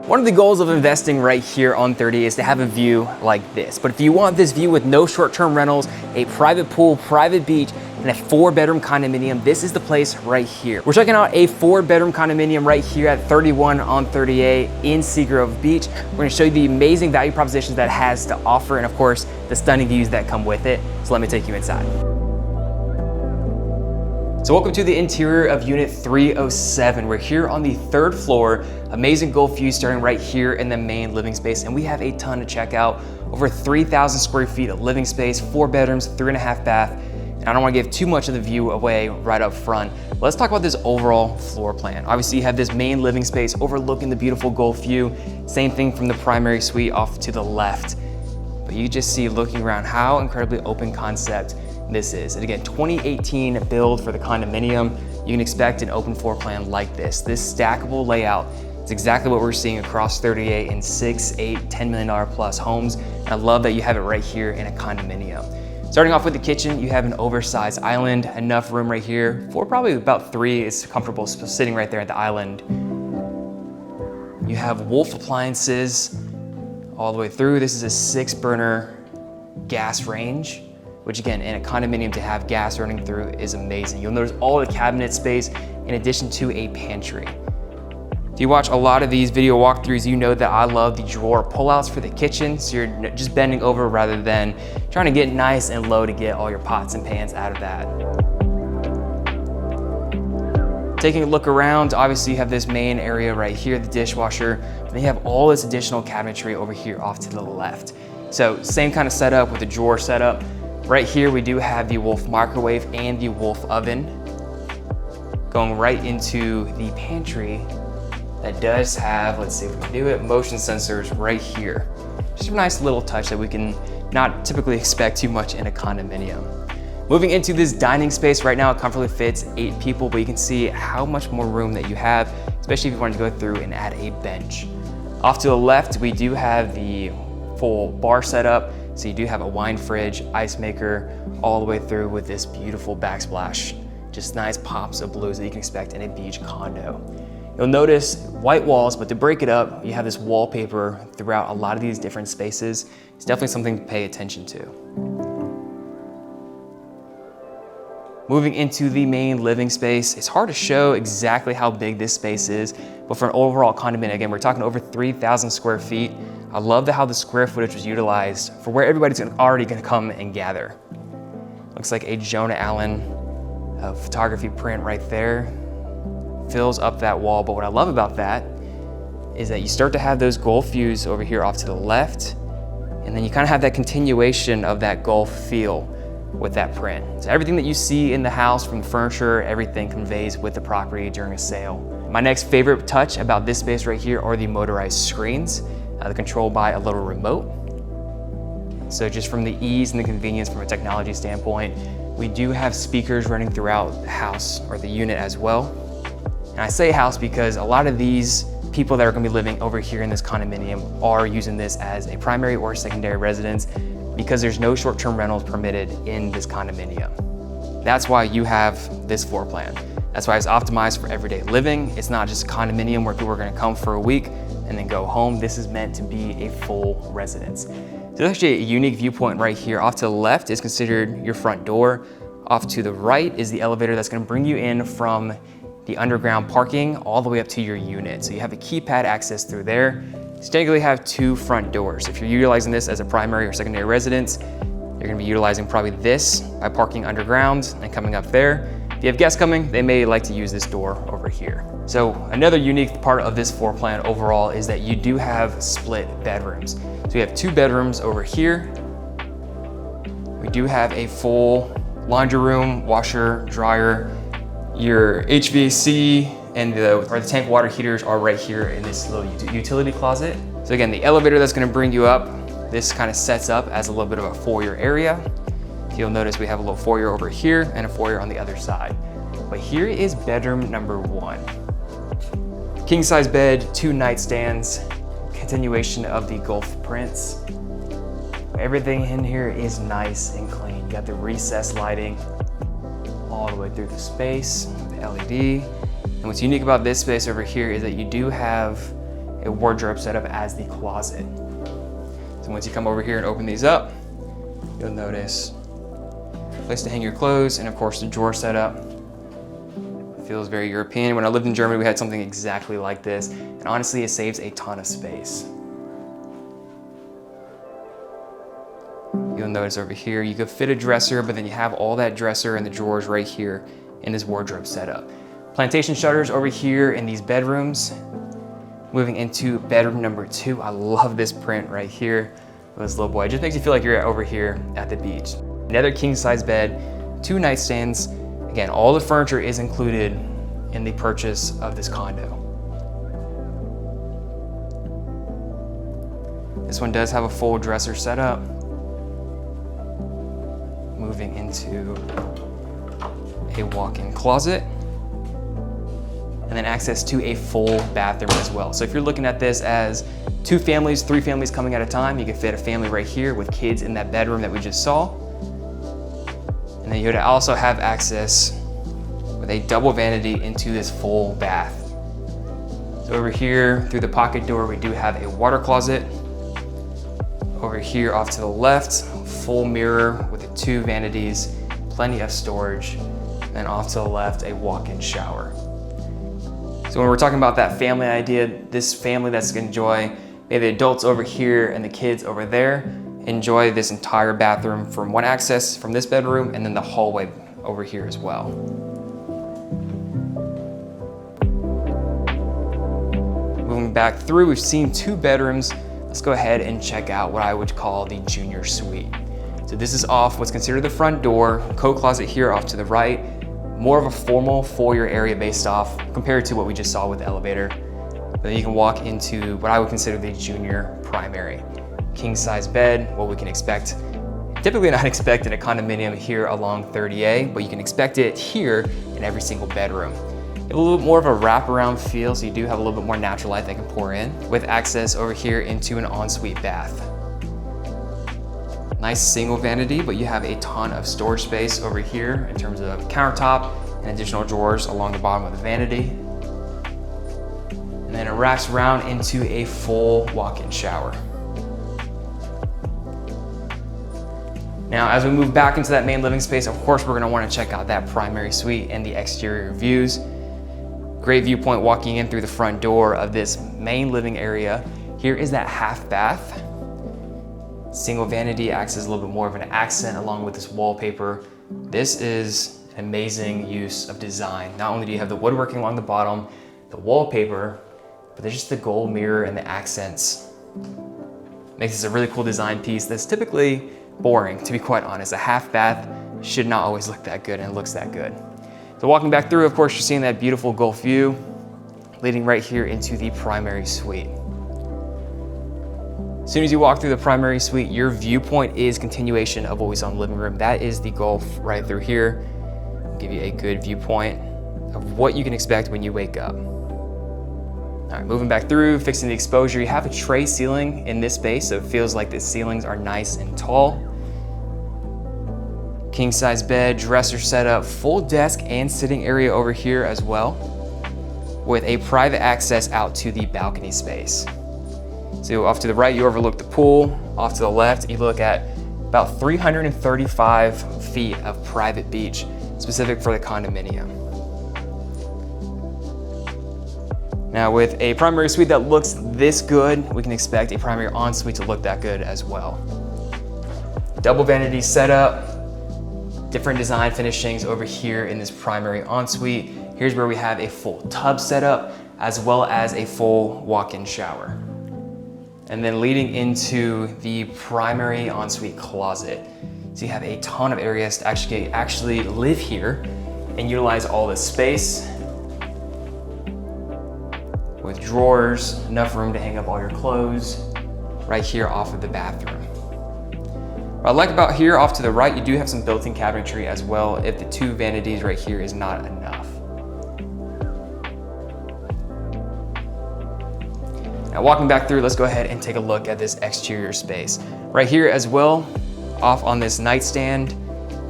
One of the goals of investing right here on 30 is to have a view like this. But if you want this view with no short-term rentals, a private pool, private beach, and a 4-bedroom condominium, this is the place right here. We're checking out a 4-bedroom condominium right here at 31 on 38 in Seagrove Beach. We're gonna show you the amazing value propositions that it has to offer, and of course, the stunning views that come with it. So let me take you inside. So welcome to the interior of Unit 307. We're here on the 3rd floor. Amazing Gulf view starting right here in the main living space, and we have a ton to check out. Over 3,000 square feet of living space, 4 bedrooms, 3.5 bath. And I don't want to give too much of the view away right up front. Let's talk about this overall floor plan. Obviously you have this main living space overlooking the beautiful Gulf view. Same thing from the primary suite off to the left. But you just see looking around how incredibly open concept this is. And again, 2018 build for the condominium. You can expect an open floor plan like this. This stackable layout is exactly what we're seeing across 38 in 6, 8, $10 million plus homes. And I love that you have it right here in a condominium. Starting off with the kitchen, you have an oversized island, enough room right here for probably about 3. It's comfortable sitting right there at the island. You have Wolf appliances all the way through. This is a 6-burner gas range, which again, in a condominium to have gas running through is amazing. You'll notice all the cabinet space in addition to a pantry. If you watch a lot of these video walkthroughs, you know that I love the drawer pullouts for the kitchen. So you're just bending over rather than trying to get nice and low to get all your pots and pans out of that. Taking a look around, obviously you have this main area right here, the dishwasher, and you have all this additional cabinetry over here off to the left. So same kind of setup with the drawer setup. Right here, we do have the Wolf microwave and the Wolf oven. Going right into the pantry that does have, let's see if we can do it, motion sensors right here. Just a nice little touch that we can not typically expect too much in a condominium. Moving into this dining space right now, it comfortably fits 8 people, but you can see how much more room that you have, especially if you wanted to go through and add a bench. Off to the left, we do have the full bar setup. So you do have a wine fridge, ice maker, all the way through with this beautiful backsplash. Just nice pops of blues that you can expect in a beach condo. You'll notice white walls, but to break it up, you have this wallpaper throughout a lot of these different spaces. It's definitely something to pay attention to. Moving into the main living space, it's hard to show exactly how big this space is, but for an overall condominium, again, we're talking over 3,000 square feet. I love how the square footage was utilized for where everybody's already gonna come and gather. Looks like a Jonah Allen photography print right there. Fills up that wall, but what I love about that is that you start to have those Gulf views over here off to the left, and then you kind of have that continuation of that Gulf feel with that print. So everything that you see in the house, from furniture, everything conveys with the property during a sale. My next favorite touch about this space right here are the motorized screens. They're controlled by a little remote. So just from the ease and the convenience from a technology standpoint, we do have speakers running throughout the house or the unit as well. And I say house because a lot of these people that are gonna be living over here in this condominium are using this as a primary or secondary residence because there's no short-term rentals permitted in this condominium. That's why you have this floor plan. That's why it's optimized for everyday living. It's not just a condominium where people are gonna come for a week and then go home. This is meant to be a full residence. So there's actually a unique viewpoint right here. Off to the left is considered your front door. Off to the right is the elevator that's gonna bring you in from the underground parking all the way up to your unit. So you have a keypad access through there. You technically have 2 front doors. If you're utilizing this as a primary or secondary residence, you're gonna be utilizing probably this by parking underground and coming up there. If you have guests coming, they may like to use this door over here. So another unique part of this floor plan overall is that you do have split bedrooms. So you have 2 bedrooms over here. We do have a full laundry room, washer, dryer. Your HVAC and the tank water heaters are right here in this little utility closet. So again, the elevator that's gonna bring you up, this kind of sets up as a little bit of a foyer area. You'll notice we have a little foyer over here and a foyer on the other side. But here is bedroom number 1. King size bed, 2 nightstands, continuation of the Gulf prints. Everything in here is nice and clean. You got the recessed lighting all the way through the space, the LED. And what's unique about this space over here is that you do have a wardrobe set up as the closet. So once you come over here and open these up, you'll notice a place to hang your clothes, and of course the drawer setup. Feels very European. When I lived in Germany, we had something exactly like this, and honestly, it saves a ton of space. You'll notice over here, you could fit a dresser, but then you have all that dresser and the drawers right here in this wardrobe setup. Plantation shutters over here in these bedrooms. Moving into bedroom number 2, I love this print right here with this little boy. It just makes you feel like you're over here at the beach. Another king size bed, 2 nightstands. Again, all the furniture is included in the purchase of this condo. This one does have a full dresser setup. Moving into a walk-in closet. And then access to a full bathroom as well. So if you're looking at this as 2 families, 3 families coming at a time, you can fit a family right here with kids in that bedroom that we just saw. And then you would also have access with a double vanity into this full bath. So over here through the pocket door, we do have a water closet. Over here off to the left, full mirror with the 2 vanities, plenty of storage. And off to the left, a walk-in shower. So when we're talking about that family idea, this family that's gonna enjoy, maybe the adults over here and the kids over there, enjoy this entire bathroom from one access from this bedroom, and then the hallway over here as well. Moving back through, we've seen 2 bedrooms. Let's go ahead and check out what I would call the junior suite. So this is off what's considered the front door, coat closet here off to the right. More of a formal foyer area based off compared to what we just saw with the elevator. But then you can walk into what I would consider the junior primary. King size bed, what we can expect. Typically not expect in a condominium here along 30A, but you can expect it here in every single bedroom. You have a little bit more of a wraparound feel, so you do have a little bit more natural light that can pour in, with access over here into an ensuite bath. Nice single vanity, but you have a ton of storage space over here in terms of countertop and additional drawers along the bottom of the vanity. And then it wraps around into a full walk-in shower. Now, as we move back into that main living space, of course, we're gonna wanna check out that primary suite and the exterior views. Great viewpoint walking in through the front door of this main living area. Here is that half bath. Single vanity acts as a little bit more of an accent along with this wallpaper. This is an amazing use of design. Not only do you have the woodworking along the bottom, the wallpaper, but there's just the gold mirror and the accents. Makes this a really cool design piece that's typically boring, to be quite honest. A half bath should not always look that good, and it looks that good. So walking back through, of course, you're seeing that beautiful Gulf view leading right here into the primary suite. As soon as you walk through the primary suite, your viewpoint is continuation of what we saw in the living room. That is the Gulf right through here. I'll give you a good viewpoint of what you can expect when you wake up. All right, moving back through, fixing the exposure. You have a tray ceiling in this space, so it feels like the ceilings are nice and tall. King size bed, dresser setup, full desk and sitting area over here as well, with a private access out to the balcony space. So off to the right, you overlook the pool. Off to the left, you look at about 335 feet of private beach, specific for the condominium. Now with a primary suite that looks this good, we can expect a primary ensuite to look that good as well. Double vanity setup, different design finishings over here in this primary ensuite. Here's where we have a full tub setup, as well as a full walk-in shower. And then leading into the primary ensuite closet. So you have a ton of areas to actually live here and utilize all this space with drawers, enough room to hang up all your clothes right here off of the bathroom. What I like about here off to the right, you do have some built-in cabinetry as well if the 2 vanities right here is not enough. Now walking back through, let's go ahead and take a look at this exterior space. Right here as well, off on this nightstand,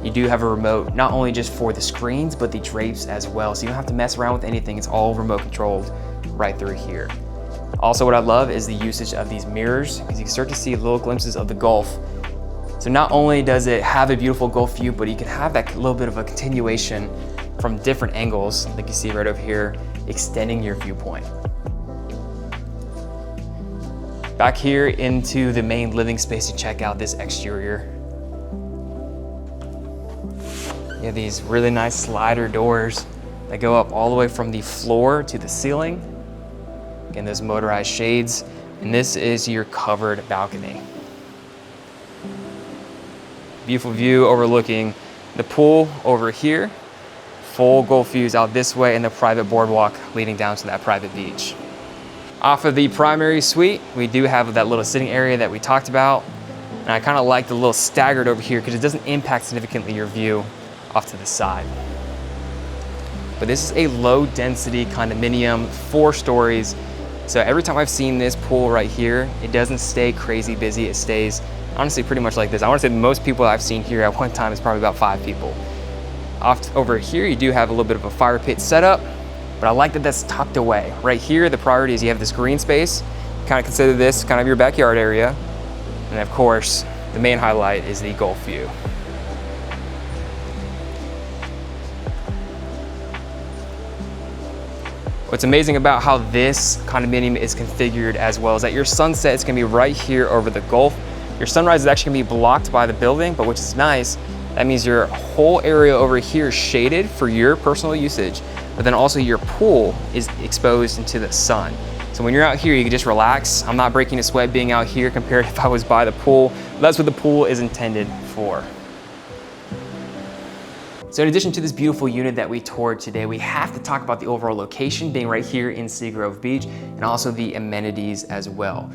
You do have a remote, not only just for the screens, but the drapes as well. So you don't have to mess around with anything. It's all remote controlled right through here. Also, what I love is the usage of these mirrors, because you can start to see little glimpses of the Gulf. So not only does it have a beautiful Gulf view, but you can have that little bit of a continuation from different angles, like you see right over here, extending your viewpoint. Back here into the main living space to check out this exterior. You have these really nice slider doors that go up all the way from the floor to the ceiling. Again, those motorized shades, and this is your covered balcony. Beautiful view overlooking the pool over here. Full Gulf views out this way and the private boardwalk leading down to that private beach. Off of the primary suite, we do have that little sitting area that we talked about. And I kind of like the little staggered over here because it doesn't impact significantly your view off to the side. But this is a low density condominium, 4 stories. So every time I've seen this pool right here, it doesn't stay crazy busy. It stays honestly pretty much like this. I want to say most people I've seen here at one time is probably about 5 people. Off over here, you do have a little bit of a fire pit setup, but I like that that's tucked away. Right here, the priority is you have this green space. Kind of consider this kind of your backyard area. And of course, the main highlight is the Gulf view. What's amazing about how this condominium is configured as well is that your sunset is gonna be right here over the Gulf. Your sunrise is actually gonna be blocked by the building, but which is nice. That means your whole area over here is shaded for your personal usage, but then also your pool is exposed into the sun. So when you're out here, you can just relax. I'm not breaking a sweat being out here compared to if I was by the pool. That's what the pool is intended for. So in addition to this beautiful unit that we toured today, we have to talk about the overall location being right here in Seagrove Beach and also the amenities as well.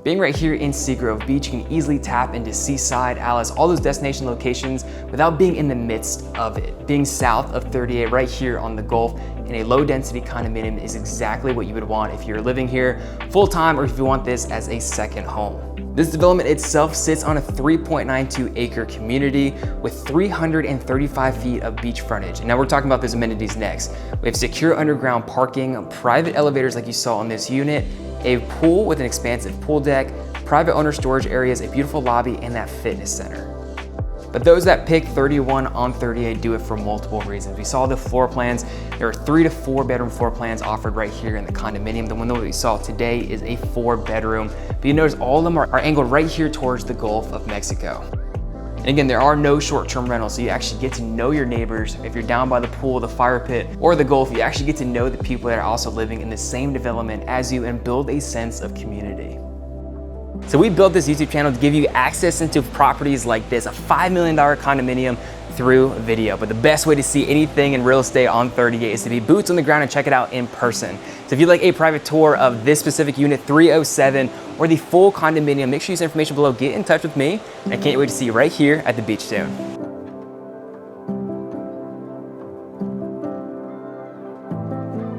Being right here in Seagrove Beach, you can easily tap into Seaside, Alice, all those destination locations without being in the midst of it. Being south of 38 right here on the Gulf in a low density condominium is exactly what you would want if you're living here full time or if you want this as a second home. This development itself sits on a 3.92 acre community with 335 feet of beach frontage. And now we're talking about those amenities next. We have secure underground parking, private elevators like you saw on this unit, a pool with an expansive pool deck, private owner storage areas, a beautiful lobby, and that fitness center. But those that pick 31 on 38 do it for multiple reasons. We saw the floor plans. There are 3 to 4 bedroom floor plans offered right here in the condominium. The one that we saw today is a 4 bedroom, but you notice all of them are angled right here towards the Gulf of Mexico. And again, there are no short-term rentals, so you actually get to know your neighbors. If you're down by the pool, the fire pit, or the Gulf, you actually get to know the people that are also living in the same development as you and build a sense of community. So we built this YouTube channel to give you access into properties like this, a $5 million condominium through video. But the best way to see anything in real estate on 38 is to be boots on the ground and check it out in person. So if you'd like a private tour of this specific unit 307 or the full condominium, make sure you use information below, get in touch with me. And I can't wait to see you right here at the beach soon.